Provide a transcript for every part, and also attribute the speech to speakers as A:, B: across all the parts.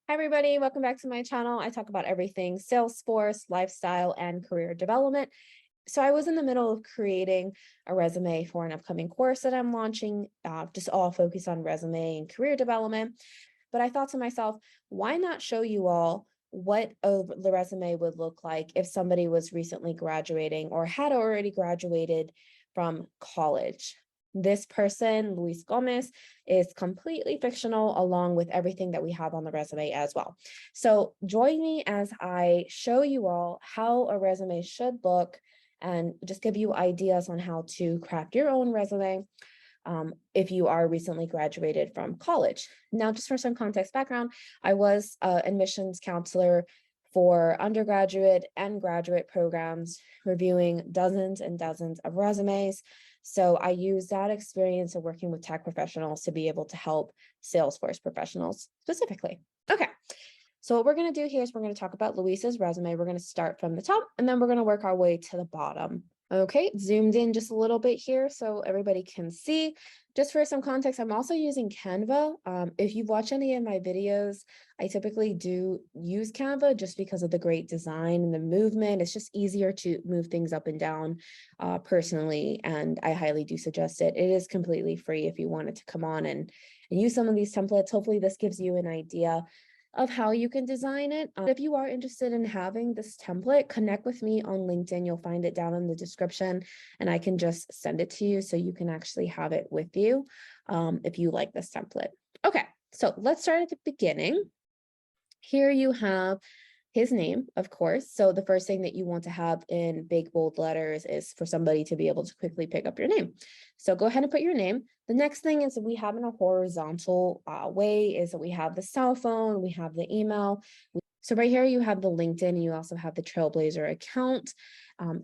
A: Hi, everybody. Welcome back to my channel. I talk about everything Salesforce, lifestyle, and career development. So I was in the middle of creating a resume for an upcoming course that I'm launching, just all focused on resume and career development. But I thought to myself, why not show you all what the resume would look like if somebody was recently graduating or had already graduated from college? This person, Luis Gomez, is completely fictional along with everything that we have on the resume as well. So join me as I show you all how a resume should look and just give you ideas on how to craft your own resume if you are recently graduated from college. Now, just for some context background, I was an admissions counselor for undergraduate and graduate programs, reviewing dozens and dozens of resumes. So I use that experience of working with tech professionals to be able to help Salesforce professionals specifically. Okay. So what we're going to do here is we're going to talk about Luis's resume. We're going to start from the top and then we're going to work our way to the bottom. Okay, zoomed in just a little bit here so everybody can see. Just for some context, I'm also using Canva. If you've watched any of my videos, I typically do use Canva just because of the great design and the movement. It's just easier to move things up and down personally, and I highly do suggest it. It is completely free if you wanted to come on and use some of these templates. Hopefully this gives you an idea of how you can design it. If you are interested in having this template, connect with me on LinkedIn. You'll find it down in the description and I can just send it to you so you can actually have it with you if you like this template. Okay, so let's start at the beginning. Here you have his name, of course. So the first thing that you want to have in big bold letters is for somebody to be able to quickly pick up your name. So go ahead and put your name. The next thing is that we have in a horizontal way is that we have the cell phone, we have the email. So right here you have the LinkedIn and you also have the Trailblazer account.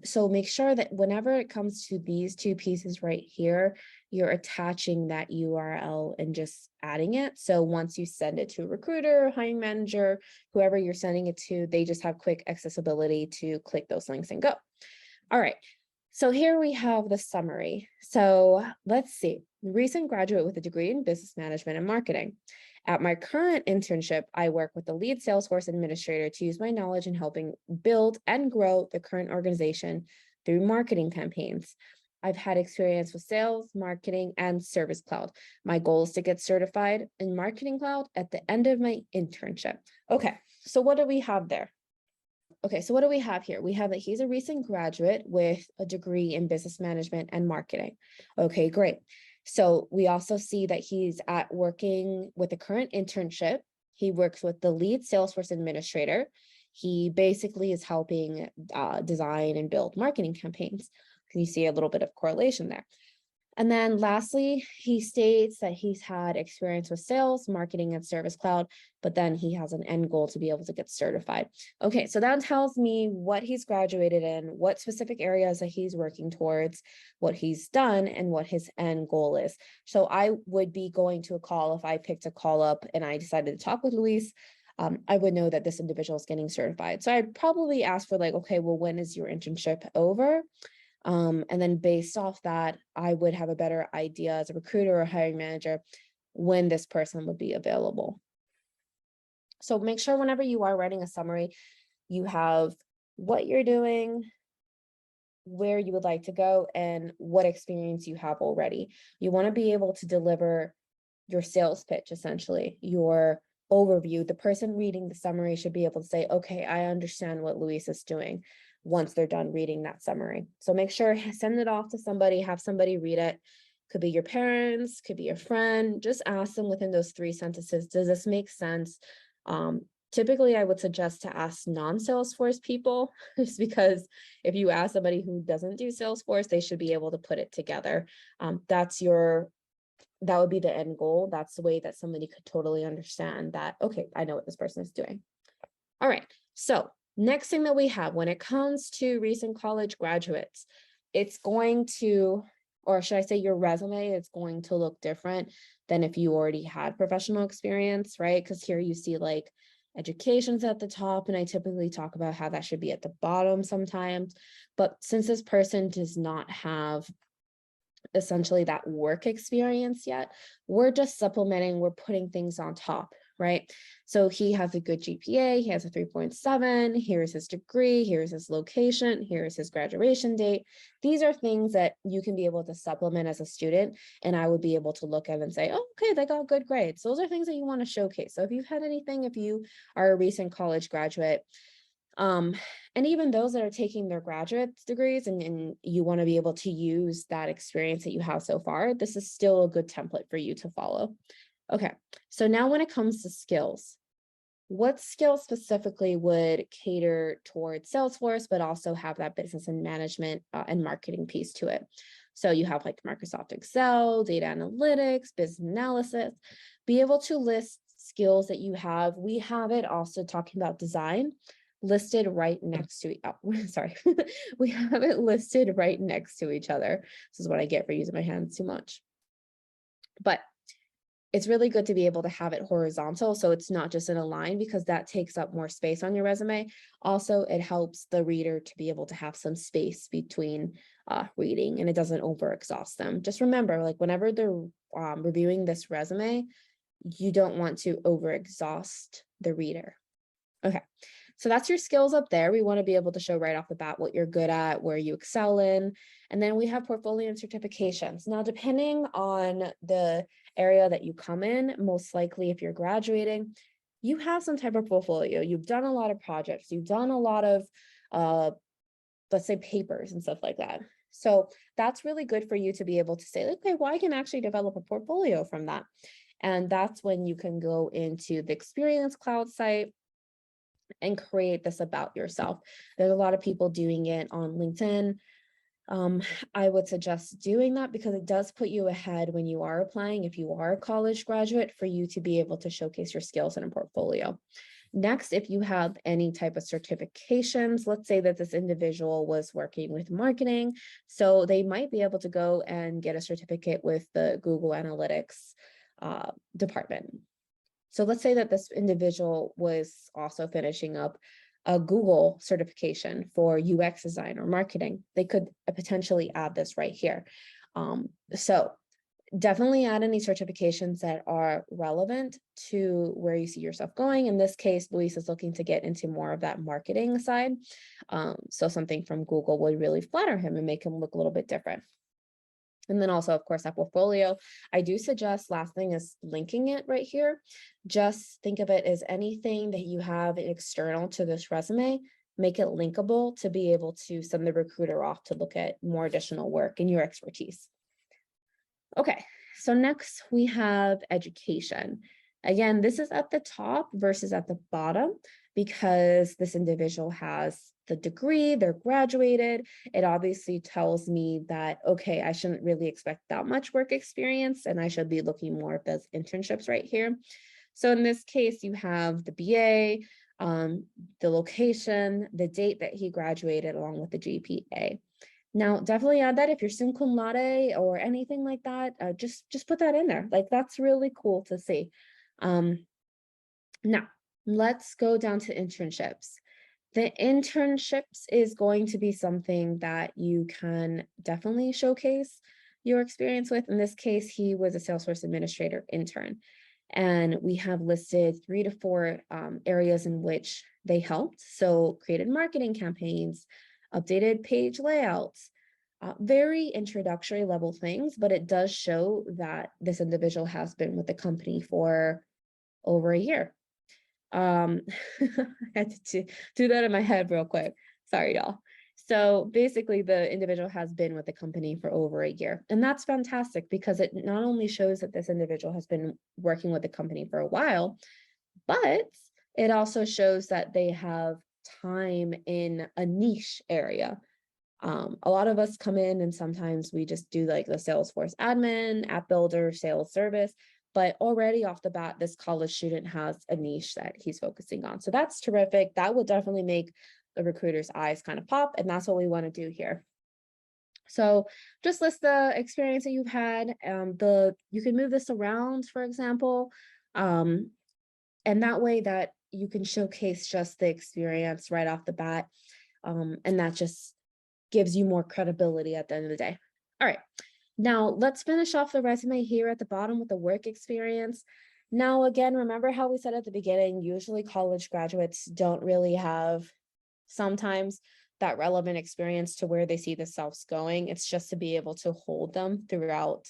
A: So make sure that whenever it comes to these two pieces right here, you're attaching that URL and just adding it. So once you send it to a recruiter, hiring manager, whoever you're sending it to, they just have quick accessibility to click those links and go. All right. So here we have the summary. So let's see. Recent graduate with a degree in business management and marketing. At my current internship, I work with the lead Salesforce administrator to use my knowledge in helping build and grow the current organization through marketing campaigns. I've had experience with sales, marketing, and Service Cloud. My goal is to get certified in Marketing Cloud at the end of my internship. Okay, so what do we have there? Okay, so what do we have here? We have that he's a recent graduate with a degree in business management and marketing. Okay, great. So we also see that he's working with a current internship. He works with the lead Salesforce administrator. He basically is helping design and build marketing campaigns. Can you see a little bit of correlation there? And then lastly, he states that he's had experience with sales, marketing, and Service Cloud, but then he has an end goal to be able to get certified. Okay, so that tells me what he's graduated in, what specific areas that he's working towards, what he's done, and what his end goal is. So I would be going to a call if I picked a call up and I decided to talk with Luis. I would know that this individual is getting certified. So I'd probably ask for like, okay, well, when is your internship over? And then based off that, I would have a better idea as a recruiter or hiring manager when this person would be available. So make sure whenever you are writing a summary, you have what you're doing, where you would like to go, and what experience you have already. You want to be able to deliver your sales pitch, essentially, your overview. The person reading the summary should be able to say, okay, I understand what Luis is doing once they're done reading that summary. So make sure, send it off to somebody, have somebody read it. Could be your parents, could be a friend. Just ask them within those 3 sentences, does this make sense? Typically, I would suggest to ask non-Salesforce people, just because if you ask somebody who doesn't do Salesforce, they should be able to put it together. That would be the end goal. That's the way that somebody could totally understand that, okay, I know what this person is doing. All right, so next thing that we have when it comes to recent college graduates, it's going to, or should I say your resume is going to look different than if you already had professional experience, right? Because here you see like education's at the top, and I typically talk about how that should be at the bottom sometimes. But since this person does not have essentially that work experience yet, we're just supplementing, we're putting things on top, right? So he has a good GPA, he has a 3.7, here's his degree, here's his location, here's his graduation date. These are things that you can be able to supplement as a student, and I would be able to look at and say, oh, okay, they got good grades. Those are things that you want to showcase. So if you've had anything, if you are a recent college graduate, um, and even those that are taking their graduate degrees and you want to be able to use that experience that you have so far, this is still a good template for you to follow. Okay, so now when it comes to skills, what skills specifically would cater towards Salesforce, but also have that business and management and marketing piece to it? So you have like Microsoft Excel, data analytics, business analysis, be able to list skills that you have. We have it also talking about design listed right next to, sorry, we have it listed right next to each other. This is what I get for using my hands too much. But it's really good to be able to have it horizontal, so it's not just in a line, because that takes up more space on your resume. Also, it helps the reader to be able to have some space between reading, and it doesn't overexhaust them. Just remember, like whenever they're reviewing this resume, you don't want to overexhaust the reader. Okay, so that's your skills up there. We want to be able to show right off the bat what you're good at, where you excel in. And then we have portfolio and certifications. Now, depending on the area that you come in, most likely if you're graduating, you have some type of portfolio. You've done a lot of projects. You've done a lot of, let's say, papers and stuff like that. So that's really good for you to be able to say, okay, well, I can actually develop a portfolio from that. And that's when you can go into the Experience Cloud site and create this about yourself. There's a lot of people doing it on LinkedIn. I would suggest doing that because it does put you ahead when you are applying, if you are a college graduate, for you to be able to showcase your skills in a portfolio. Next, if you have any type of certifications, let's say that this individual was working with marketing, so they might be able to go and get a certificate with the Google Analytics department. So let's say that this individual was also finishing up a Google certification for UX design or marketing. They could potentially add this right here. So definitely add any certifications that are relevant to where you see yourself going. In this case, Luis is looking to get into more of that marketing side. So something from Google would really flatter him and make him look a little bit different. And then also, of course, that portfolio, I do suggest, last thing is linking it right here. Just think of it as anything that you have external to this resume, make it linkable to be able to send the recruiter off to look at more additional work and your expertise. Okay, so next we have education. Again, this is at the top versus at the bottom because this individual has the degree, they're graduated. It obviously tells me that, okay, I shouldn't really expect that much work experience and I should be looking more at those internships right here. So in this case, you have the BA, the location, the date that he graduated along with the GPA. Now, definitely add that if you're summa cum laude or anything like that, just put that in there. Like, that's really cool to see. Now, let's go down to internships. The internships is going to be something that you can definitely showcase your experience with. In this case, he was a Salesforce administrator intern. And we have listed 3 to 4 areas in which they helped. So created marketing campaigns, updated page layouts, very introductory level things, but it does show that this individual has been with the company for over a year. I had to do that in my head real quick. Sorry, y'all. So basically, the individual has been with the company for over a year. And that's fantastic because it not only shows that this individual has been working with the company for a while, but it also shows that they have time in a niche area. A lot of us come in and sometimes we just do like the Salesforce admin, app builder, sales service, but already off the bat, this college student has a niche that he's focusing on. So that's terrific. That will definitely make the recruiter's eyes kind of pop, and that's what we want to do here. So just list the experience that you've had. You can move this around, for example, and that way that you can showcase just the experience right off the bat, and that just gives you more credibility at the end of the day. All right, now let's finish off the resume here at the bottom with the work experience. Now, again, remember how we said at the beginning, usually college graduates don't really have sometimes that relevant experience to where they see themselves going. It's just to be able to hold them throughout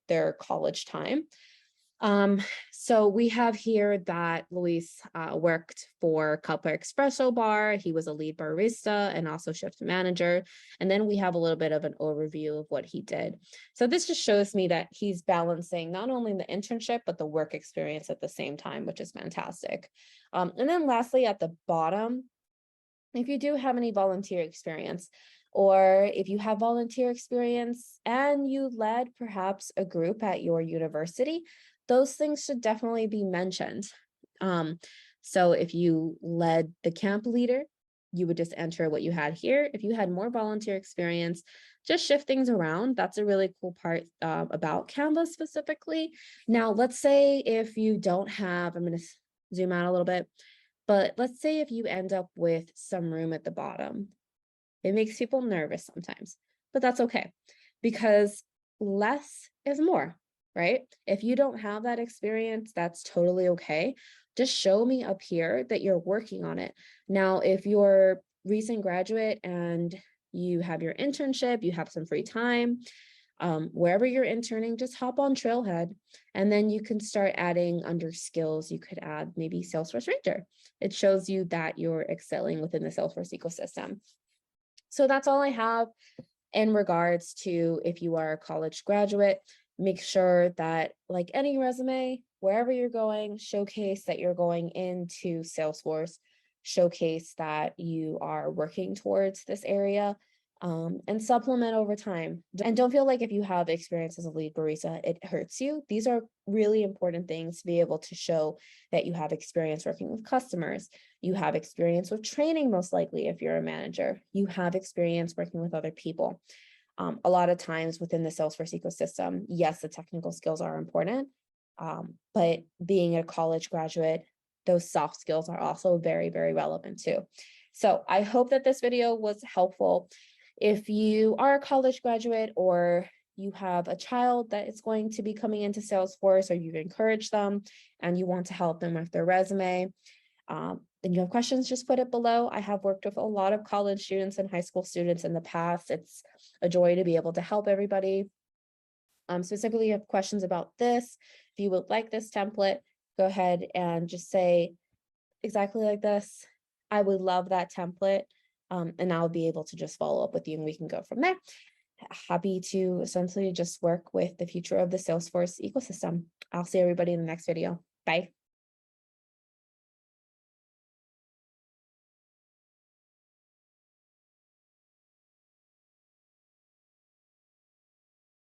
A: their college time. Um, so we have here that Luis worked for Cuppa Espresso Bar. He was a lead barista and also shift manager. And then we have a little bit of an overview of what he did. So this just shows me that he's balancing not only the internship, but the work experience at the same time, which is fantastic. And then lastly, at the bottom, if you do have any volunteer experience, or if you have volunteer experience and you led perhaps a group at your university, those things should definitely be mentioned. So if you led the camp leader, you would just enter what you had here. If you had more volunteer experience, just shift things around. That's a really cool part about Canva specifically. Now, let's say if you don't have, I'm going to zoom out a little bit, but let's say if you end up with some room at the bottom, it makes people nervous sometimes, but that's okay because less is more, right? If you don't have that experience, that's totally okay. Just show me up here that you're working on it. Now, if you're recent graduate and you have your internship, you have some free time, wherever you're interning, just hop on Trailhead and then you can start adding under skills. You could add maybe Salesforce Ranger. It shows you that you're excelling within the Salesforce ecosystem. So that's all I have in regards to if you are a college graduate. Make sure that, like any resume, wherever you're going, showcase that you're going into Salesforce, showcase that you are working towards this area, and supplement over time. And don't feel like if you have experience as a lead barista, it hurts you. These are really important things to be able to show that you have experience working with customers. You have experience with training, most likely, if you're a manager. You have experience working with other people. A lot of times within the Salesforce ecosystem, yes, the technical skills are important, but being a college graduate, those soft skills are also very, very relevant too. So I hope that this video was helpful. If you are a college graduate or you have a child that is going to be coming into Salesforce, or you've encouraged them and you want to help them with their resume, and you have questions, just put it below. I have worked with a lot of college students and high school students in the past. It's a joy to be able to help everybody. Specifically, you have questions about this. If you would like this template, go ahead and just say exactly like this. I would love that template. And I'll be able to just follow up with you and we can go from there. Happy to essentially just work with the future of the Salesforce ecosystem. I'll see everybody in the next video. Bye.